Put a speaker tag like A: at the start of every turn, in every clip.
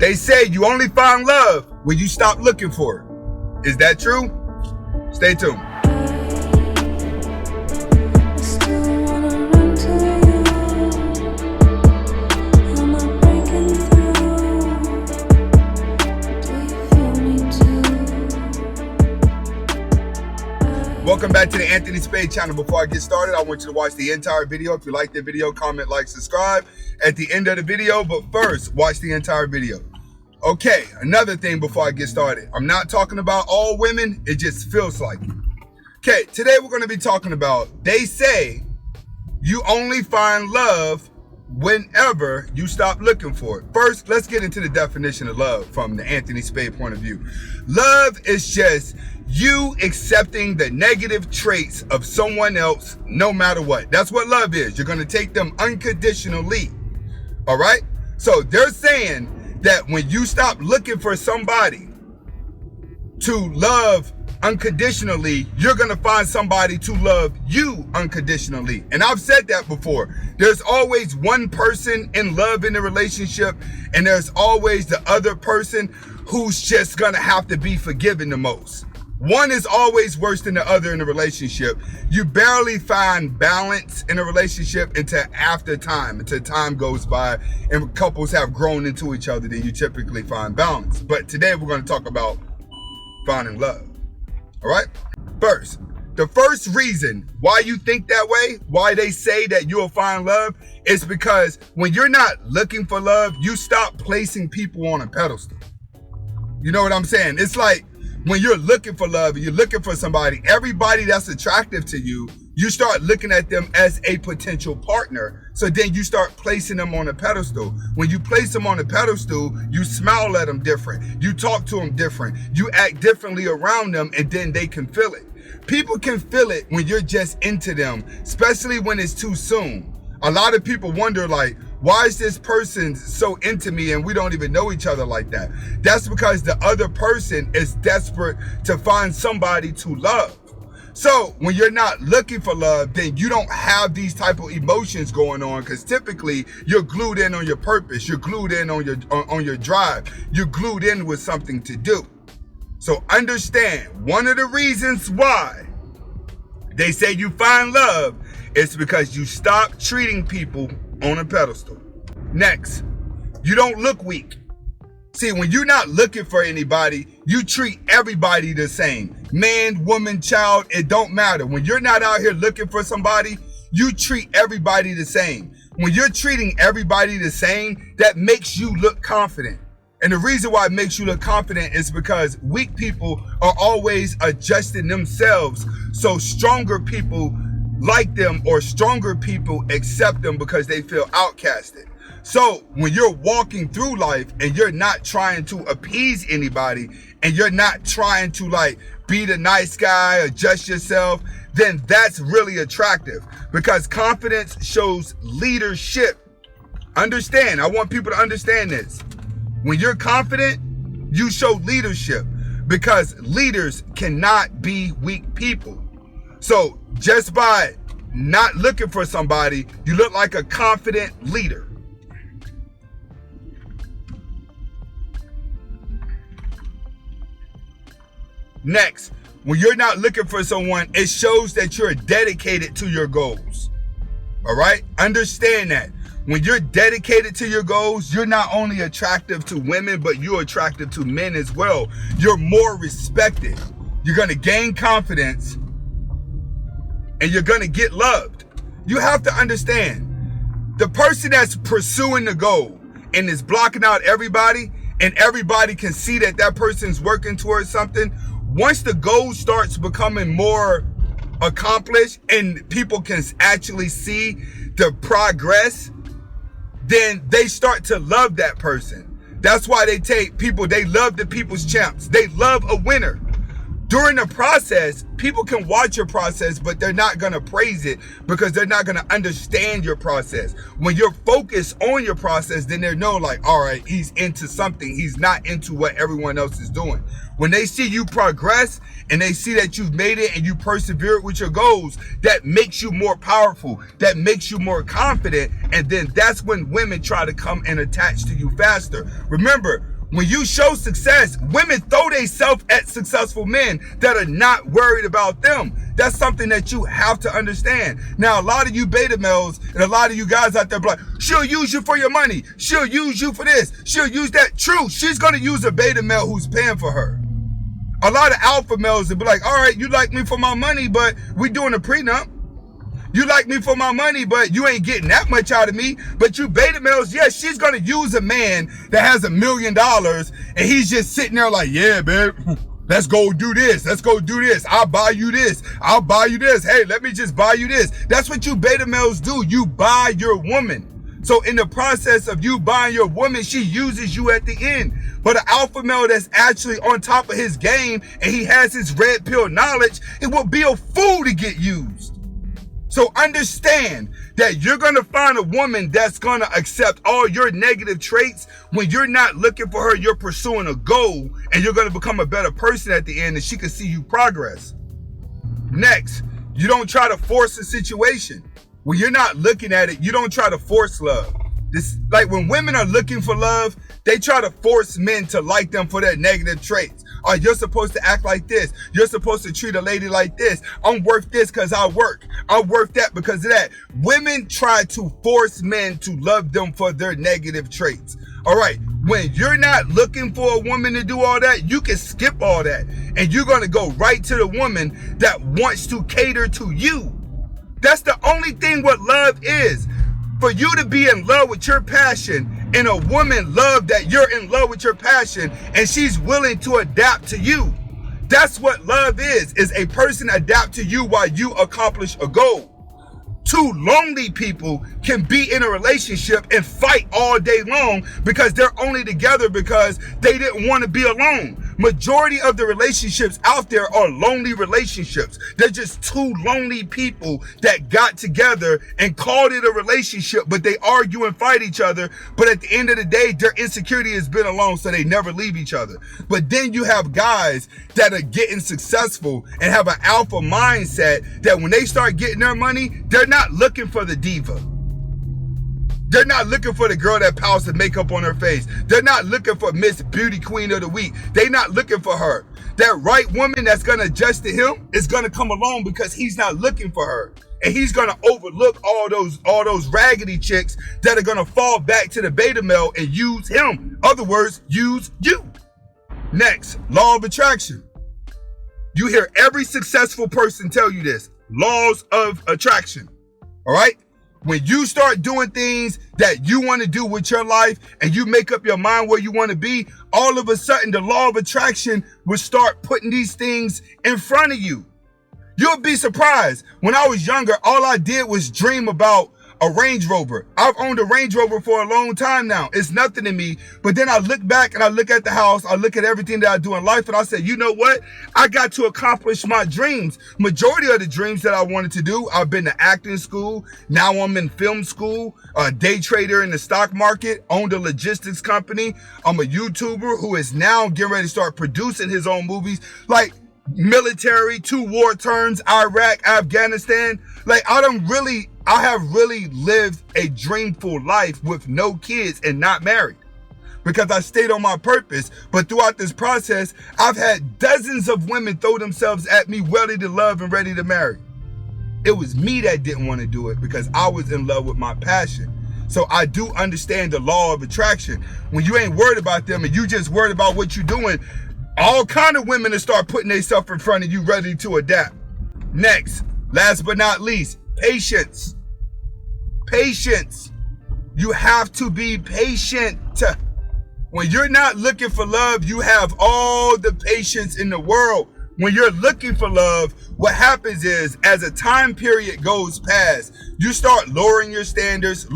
A: They say you only find love when you stop looking for it. Is that true? Stay tuned. Welcome back to the Anthony Spade channel. Before I get started, I want you to watch the entire video. If you like the video, comment, like, subscribe at the end of the video. But first, watch the entire video. Okay, another thing before I get started. I'm not talking about all women. It just feels like it. Okay, today we're going to be talking about, they say you only find love whenever you stop looking for it. First, let's get into the definition of love from the Anthony Spade point of view. Love is just you accepting the negative traits of someone else no matter what. That's what love is. You're going to take them unconditionally. All right? So they're saying that when you stop looking for somebody to love unconditionally, you're going to find somebody to love you unconditionally. And I've said that before. There's always one person in love in a relationship, and there's always the other person who's just going to have to be forgiven the most. One is always worse than the other in a relationship. You barely find balance in a relationship until time goes by and couples have grown into each other, then you typically find balance. But today we're going to talk about finding love. All right? First, the first reason why you think that way, why they say that you'll find love, is because when you're not looking for love, you stop placing people on a pedestal. You know what I'm saying? It's like, when you're looking for love and you're looking for somebody, everybody that's attractive to you, you start looking at them as a potential partner. So then you start placing them on a pedestal. When you place them on a pedestal, you smile at them different. You talk to them different. You act differently around them, and then they can feel it. People can feel it when you're just into them, especially when it's too soon. A lot of people wonder, like, why is this person so into me and we don't even know each other like that? That's because the other person is desperate to find somebody to love. So when you're not looking for love, then you don't have these type of emotions going on, because typically you're glued in on your purpose. You're glued in on your drive. You're glued in with something to do. So understand, one of the reasons why they say you find love is because you stop treating people on a pedestal. Next, you don't look weak. See, when you're not looking for anybody, you treat everybody the same. Man, woman, child, it don't matter. When you're not out here looking for somebody, you treat everybody the same. When you're treating everybody the same, that makes you look confident. And the reason why it makes you look confident is because weak people are always adjusting themselves, so stronger people like them, or stronger people accept them because they feel outcasted. So when you're walking through life and you're not trying to appease anybody, and you're not trying to like be the nice guy, adjust yourself, then that's really attractive, because confidence shows leadership. Understand, I want people to understand this. When you're confident, you show leadership, because leaders cannot be weak people. So just by not looking for somebody, you look like a confident leader. Next, when you're not looking for someone, it shows that you're dedicated to your goals. All right? Understand that. When you're dedicated to your goals, you're not only attractive to women, but you're attractive to men as well. You're more respected. You're going to gain confidence, and you're going to get loved. You have to understand, the person that's pursuing the goal and is blocking out everybody, and everybody can see that that person's working towards something, once the goal starts becoming more accomplished and people can actually see the progress, then they start to love that person. That's why they love the people's champs. They love a winner. During the process, people can watch your process, but they're not going to praise it, because they're not going to understand your process. When you're focused on your process, then they know, like, all right, he's into something. He's not into what everyone else is doing. When they see you progress and they see that you've made it and you persevered with your goals, that makes you more powerful. That makes you more confident. And then that's when women try to come and attach to you faster. Remember, When you show success, women throw themselves at successful men that are not worried about them. That's something that you have to understand. Now, a lot of you beta males and a lot of you guys out there be like, she'll use you for your money. She'll use you for this. She'll use that. True, she's going to use a beta male who's paying for her. A lot of alpha males will be like, all right, you like me for my money, but we doing a prenup. You like me for my money, but you ain't getting that much out of me. But you beta males, yes, she's going to use a man that has $1 million and he's just sitting there like, yeah, babe, let's go do this. Let's go do this. I'll buy you this. I'll buy you this. Hey, let me just buy you this. That's what you beta males do. You buy your woman. So in the process of you buying your woman, she uses you at the end. But an alpha male that's actually on top of his game and he has his red pill knowledge, it will be a fool to get used. So understand that you're going to find a woman that's going to accept all your negative traits. When you're not looking for her, you're pursuing a goal and you're going to become a better person at the end and she can see you progress. Next, you don't try to force a situation. When you're not looking at it, you don't try to force love. This, like when women are looking for love, they try to force men to like them for their negative traits. Oh, you're supposed to act like this. You're supposed to treat a lady like this. I'm worth this because I work. I'm worth that because of that. Women try to force men to love them for their negative traits. All right. When you're not looking for a woman to do all that, you can skip all that. And you're going to go right to the woman that wants to cater to you. That's the only thing what love is. For you to be in love with your passion and a woman love that you're in love with your passion and she's willing to adapt to you. That's what love is a person adapt to you while you accomplish a goal. Two lonely people can be in a relationship and fight all day long because they're only together because they didn't want to be alone. Majority of the relationships out there are lonely relationships. They're just two lonely people that got together and called it a relationship, but they argue and fight each other. But at the end of the day, their insecurity has been alone, so they never leave each other. But then you have guys that are getting successful and have an alpha mindset that when they start getting their money, they're not looking for the diva. They're not looking for the girl that pouts the makeup on her face. They're not looking for Miss Beauty Queen of the Week. They're not looking for her. That right woman that's going to adjust to him is going to come along because he's not looking for her. And he's going to overlook all those raggedy chicks that are going to fall back to the beta male and use him. Other words, use you. Next, law of attraction. You hear every successful person tell you this. Laws of attraction. All right? When you start doing things that you want to do with your life and you make up your mind where you want to be, all of a sudden the law of attraction will start putting these things in front of you. You'll be surprised. When I was younger, all I did was dream about a Range Rover. I've owned a Range Rover for a long time now. It's nothing to me. But then I look back and I look at the house. I look at everything that I do in life and I say, you know what? I got to accomplish my dreams. Majority of the dreams that I wanted to do, I've been to acting school. Now I'm in film school, a day trader in the stock market, owned a logistics company. I'm a YouTuber who is now getting ready to start producing his own movies. Like military, 2 war terms, Iraq, Afghanistan. Like I have really lived a dreamful life with no kids and not married because I stayed on my purpose. But throughout this process, I've had dozens of women throw themselves at me ready to love and ready to marry. It was me that didn't want to do it because I was in love with my passion. So I do understand the law of attraction. When you ain't worried about them and you just worried about what you're doing, all kind of women will start putting themselves in front of you ready to adapt. Next, last but not least, patience. Patience. You have to be patient. When you're not looking for love, you have all the patience in the world. When you're looking for love, what happens is as a time period goes past, you start lowering your standards in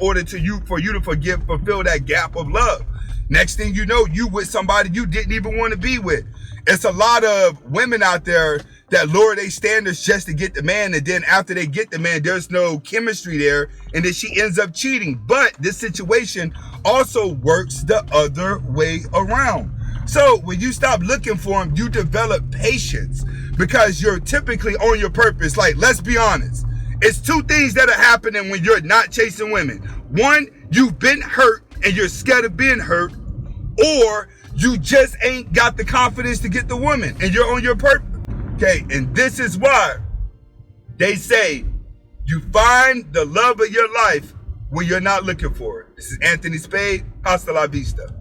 A: order for you to fulfill that gap of love. Next thing you know, you with somebody you didn't even want to be with. It's a lot of women out there that lower their standards just to get the man, and then after they get the man, there's no chemistry there, and then she ends up cheating. But this situation also works the other way around. So when you stop looking for him, you develop patience because you're typically on your purpose. Like, let's be honest. It's 2 things that are happening when you're not chasing women. One, you've been hurt and you're scared of being hurt, or you just ain't got the confidence to get the woman and you're on your purpose. Okay, and this is why they say you find the love of your life when you're not looking for it. This is Anthony Spade. Hasta la vista.